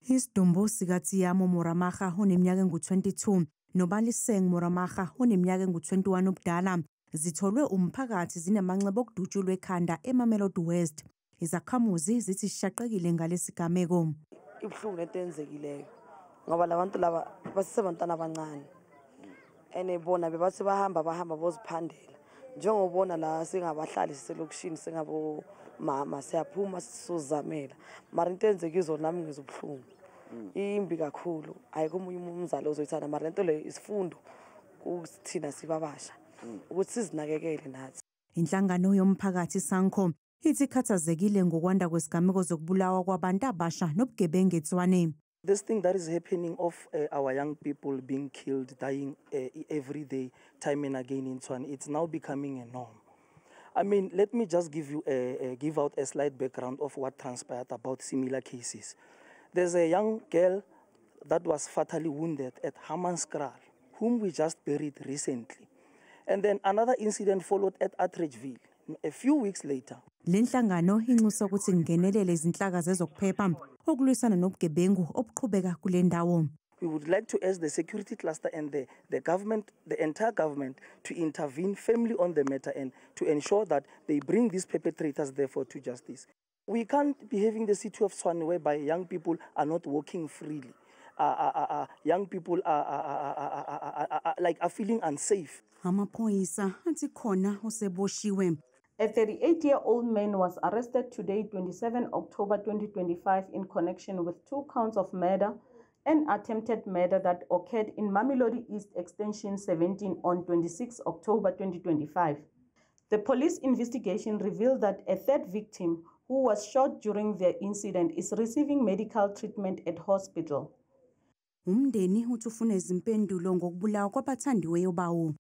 Isidumbu sikaTiamo Moramakga oneminyaka engu-22 noBaliseng Moramakga oneminyaka engu-21 ubudala zitholwe umphakathi zinamanxeba okudutshulwa ekhanda eMamelodi West. Izakhamuzi zithi sishaqekile ngalesigameko. Ibhlungu lento enzekileyo ngoba labantu laba basebantwana abancane ene bona bebathi bahamba boziphandela njengobona la singabahlali siselokishini singabo mama siyaphuma sizozamela mara into enzekizo nami ngizobhlungu imbi kakhulu ayikho umunye umzali ozoyithanda mara lento le isifundo kuthina sibabasha ukuthi sizinakekele nathi. Inhlangano yomphakathi Sanco ithi khathazekile ngokwanda kwesigameko zokubulawa kwabantu abasha nobugebengu eTshwane. This thing that is happening of our young people being killed, dying every day, time and again in Tshwane, it's now becoming a norm. I mean, let me just give out a slight background of what transpired about similar cases. There's a young girl that was fatally wounded at Hammanskraal, whom we just buried recently. And then another incident followed at Atteridgeville a few weeks later. Lenhlangano inxusa ukuthi ngenelele izinhlaka zezokuphepha okulwisana nobugebengu obuqhubeka kule ndawo. We would like to ask the security cluster and the government, the entire government, to intervene firmly on the matter and to ensure that they bring these perpetrators therefore to justice. We can't be having the city of Tshwane whereby young people are not walking freely. Young people are feeling unsafe. Amaphoyisa athi khona oseboshiwe. A 38-year-old man was arrested today, 27 October 2025, in connection with 2 counts of murder and attempted murder that occurred in Mamelodi East Extension 17 on 26 October 2025. The police investigation revealed that a third victim, who was shot during the incident, is receiving medical treatment at hospital. Umndeni uthi ufuna izimpendulo ngokubulawa kwabathandiweyo bawo.